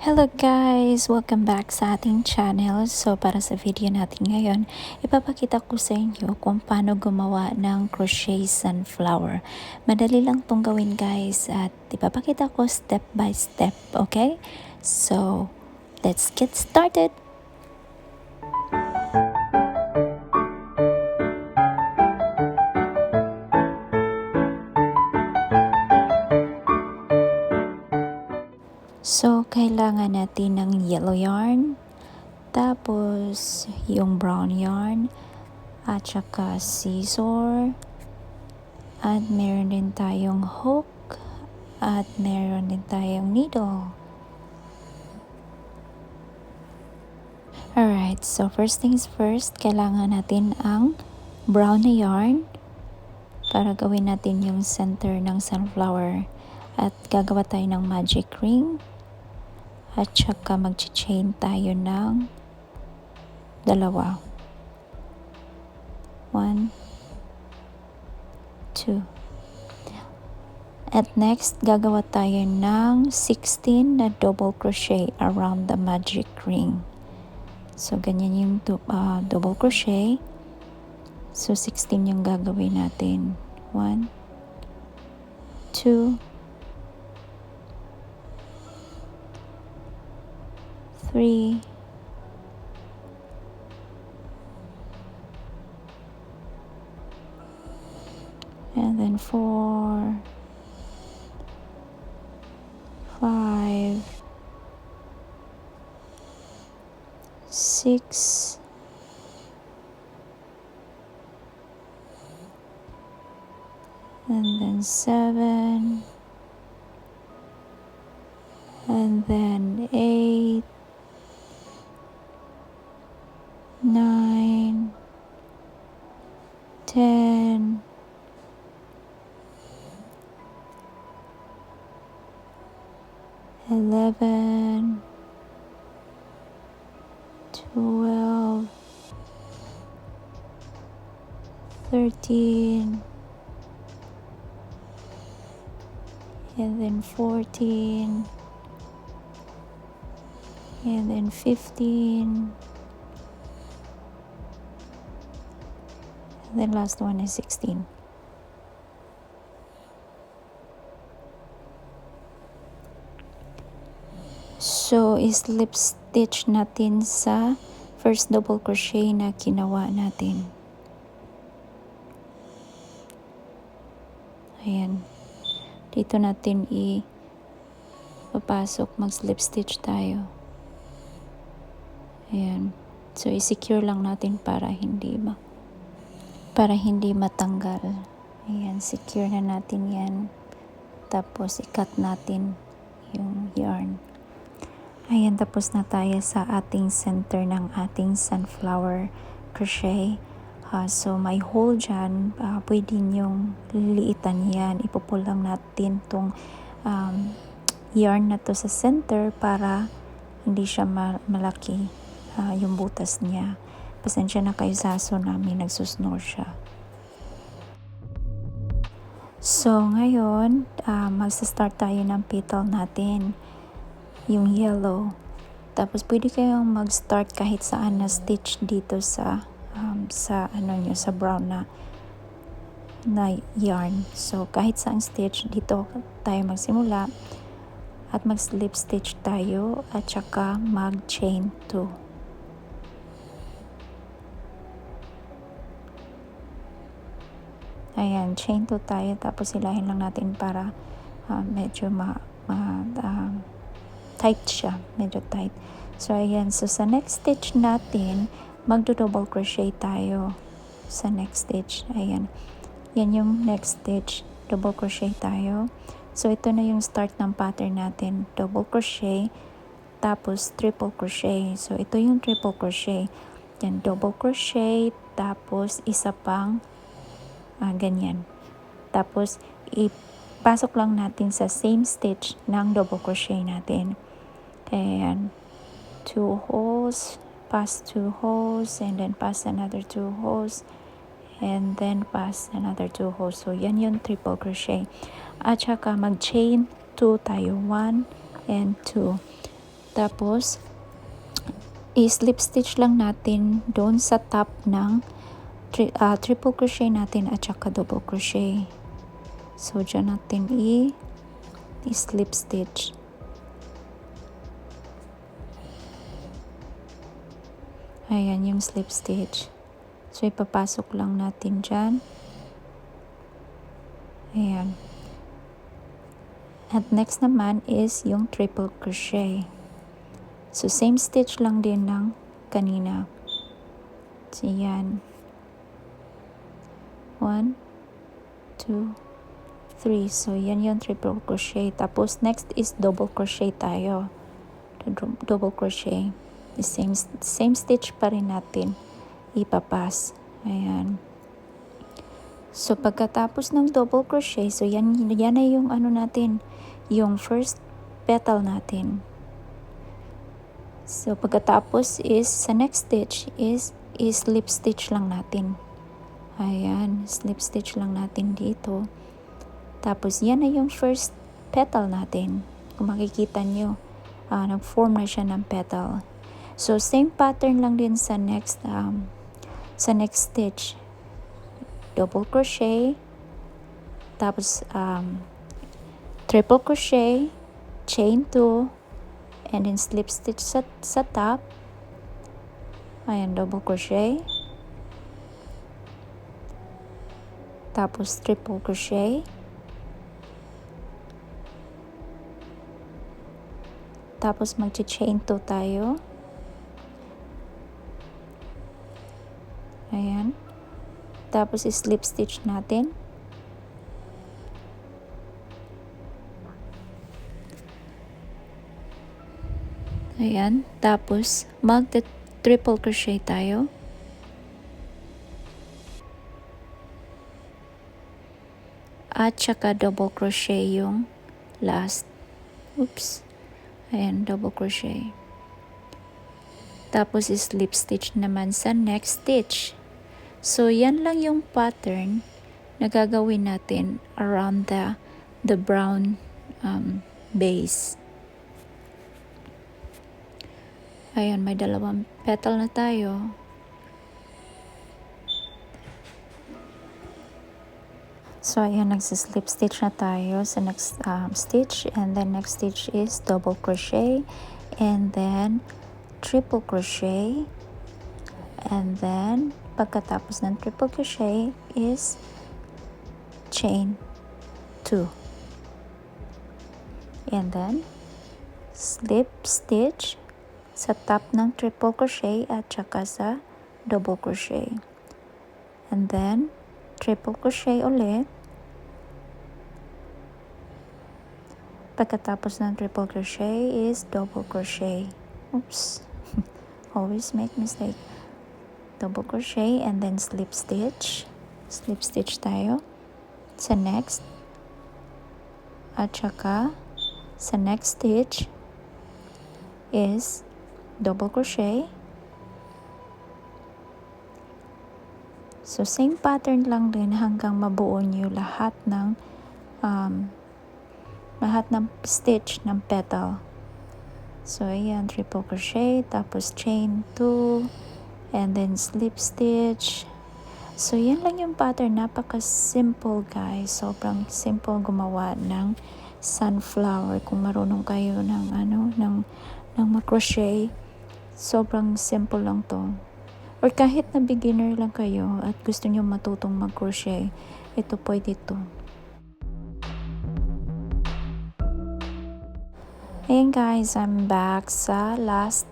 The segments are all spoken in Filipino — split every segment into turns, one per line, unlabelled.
Hello guys! Welcome back sa ating channel. So para sa video natin ngayon, ipapakita ko sa inyo kung paano gumawa ng crochet sunflower. Madali lang tong gawin guys at ipapakita ko step by step, okay? So let's get started! So, kailangan natin ng yellow yarn, tapos yung brown yarn, at saka scissor, at meron din tayong hook, at meron din tayong needle. Alright, so first things first, kailangan natin ang brown na yarn para gawin natin yung center ng sunflower. At gagawa tayo ng magic ring. At saka mag-chain tayo ng dalawa. 1, 2. At next, gagawa tayo ng 16 na double crochet around the magic ring. So, ganyan yung double crochet. So, 16 yung gagawin natin. 1, 2, 3, 4, 5, 6, and then 7, and then 8, 9, 10, 11, 12, 13, and then 14, and then 15, and then last one is 16. So, slip stitch natin sa first double crochet na ginawa natin. Ayan. Dito natin ipapasok, mag-slip stitch tayo. Ayan. So, i-secure lang natin para hindi matanggal. Ayan, secure na natin yan. Tapos, i-cut natin yung yarn. Ayan, tapos na tayo sa ating center ng ating sunflower crochet. So, may hole dyan. Pwede nyong liliitan yan. Ipupull lang natin tong yarn na to sa center para hindi siya malaki yung butas niya. Pasensya na kayo sa aso namin, nagsusnore siya. So, ngayon, magsa-start tayo ng petal natin. Yung yellow. Tapos pwede kayong mag-start kahit saan na stitch dito sa brown na yarn. So kahit saan stitch dito tayo magsimula at mag-slip stitch tayo at saka mag-chain 2. Ayan, chain 2 tayo tapos hilahin lang natin para medyo tight siya, medyo tight. So, ayan. So, sa next stitch natin, magdo-double crochet tayo sa next stitch. Ayan. Yan yung next stitch. Double crochet tayo. So, ito na yung start ng pattern natin. Double crochet, tapos triple crochet. So, ito yung triple crochet. Yan, double crochet, tapos isa pang ganyan. Tapos, ipasok lang natin sa same stitch ng double crochet natin. And 2 holes, pass 2 holes, and then pass another 2 holes, and then pass another 2 holes. So, yan yung triple crochet. At saka mag-chain 2 tayo. 1 and 2. Tapos, i-slip stitch lang natin doon sa top ng triple crochet natin at saka double crochet. So, dyan natin i-slip stitch. Ayan yung slip stitch. So, ipapasok lang natin dyan. Ayan. At next naman is yung triple crochet. So, same stitch lang din ng kanina. So, yan. 1, 2, 3. So, yan yung triple crochet. Tapos, next is double crochet tayo. Double crochet. The same stitch pa rin natin ipapas. Ayan. So, pagkatapos ng double crochet, so yan na yung ano natin, yung first petal natin. So, pagkatapos is, sa next stitch is slip stitch lang natin. Ayan, slip stitch lang natin dito. Tapos, yan na yung first petal natin. Kung makikita nyo, nag-form na siya ng petal. So, same pattern lang din sa next stitch. Double crochet, tapos triple crochet, chain 2, and then slip stitch sa top. Ayan, double crochet, tapos triple crochet, tapos mag-chain 2 tayo. Ayan. Tapos slip stitch natin. Ayan. Tapos triple crochet tayo. At saka double crochet yung last. Oops. Ayan, double crochet. Tapos slip stitch naman sa next stitch. So, yan lang yung pattern na gagawin natin around the brown base. Ayan, may dalawang petal na tayo. So, ayan, nagsislip stitch na tayo sa next stitch. And then, next stitch is double crochet. And then, triple crochet. And then, pagkatapos ng triple crochet is chain 2. And then, slip stitch sa top ng triple crochet at saka sa double crochet. And then, triple crochet ulit. Pagkatapos ng triple crochet is double crochet. Oops. Always make mistake. Double crochet and then slip stitch tayo sa next, at saka sa next stitch is double crochet. So, same pattern lang din hanggang mabuo nyo lahat ng stitch ng petal. So, ayan, triple crochet, tapos chain 2, and then slip stitch. So, yan lang yung pattern. Napaka-simple, guys. Sobrang simple gumawa ng sunflower. Kung marunong kayo ng mag-crochet, sobrang simple lang to. Or kahit na beginner lang kayo at gusto nyo matutong mag-crochet, ito pwede to. Ayan, guys, I'm back sa last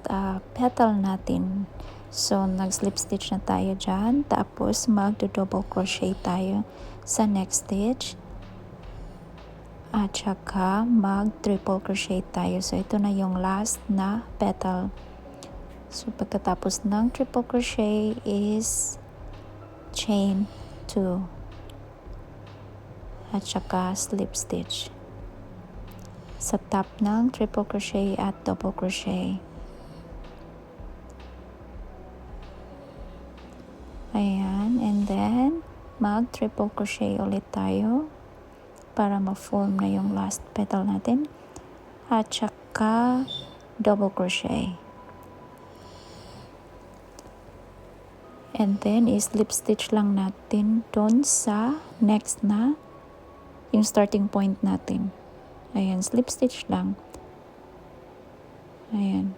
petal natin. So, nag-slip stitch na tayo dyan. Tapos, mag-double crochet tayo sa next stitch. At saka, mag-triple crochet tayo. So, ito na yung last na petal. So, pagkatapos ng triple crochet is chain 2. At saka, slip stitch sa top ng triple crochet at double crochet. Ayan, and then mag-triple crochet ulit tayo para ma-form na yung last petal natin. At saka double crochet. And then slip stitch lang natin doon sa next na yung starting point natin. Ayan, slip stitch lang. Ayan.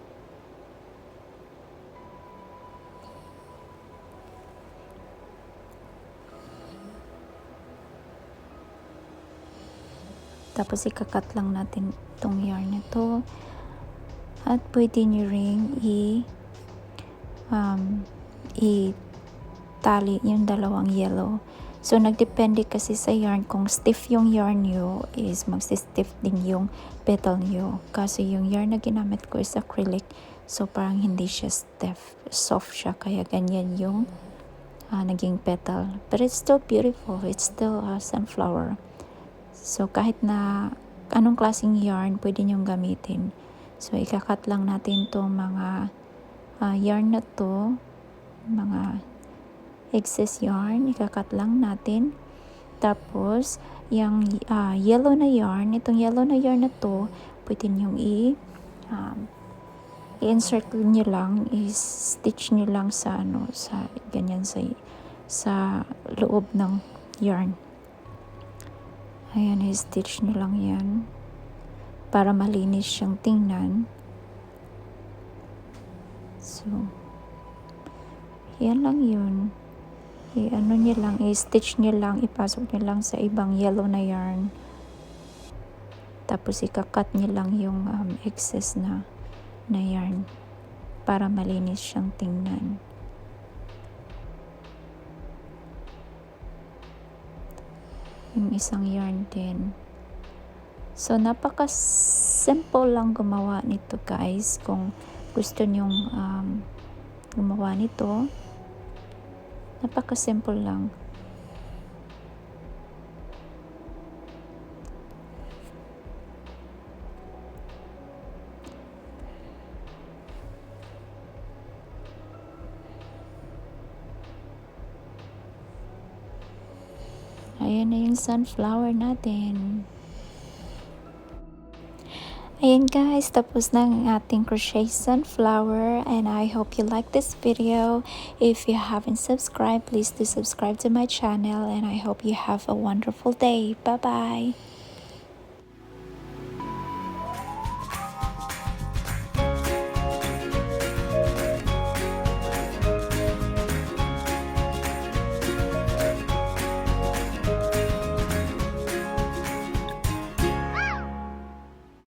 Tapos ikakat lang natin itong yarn na to. At pwede nyo ring tali yung dalawang yellow. So, nagdepende kasi sa yarn. Kung stiff yung yarn nyo, is magsi-stiff din yung petal nyo. Kasi yung yarn na ginamit ko is acrylic. So, parang hindi siya stiff. Soft siya. Kaya ganyan yung naging petal. But it's still beautiful. It's still sunflower. So, kahit na anong klaseng yarn, pwede nyong gamitin. So, ikakat lang natin to mga yarn na to. Mga excess yarn, ikakat lang natin. Tapos, yung yellow na yarn, itong yellow na yarn na to, pwede nyo i-insert nyo lang, i-stitch nyo lang sa sa ganyan sa loob ng yarn. Ayan, i-stitch nyo lang yan para malinis siyang tingnan. So, yan lang yun. I-stitch nyo lang, ipasok nyo lang sa ibang yellow na yarn. Tapos ikakat nyo lang yung excess na yarn para malinis siyang tingnan. Yung isang yarn din. So, napaka-simple lang gumawa nito, guys. Kung gusto nyong gumawa nito, napaka-simple lang. Ayan na yung sunflower natin. Ayan guys, tapos na ang ating crochet sunflower, and I hope you like this video. If you haven't subscribed, please do subscribe to my channel, and I hope you have a wonderful day. Bye bye.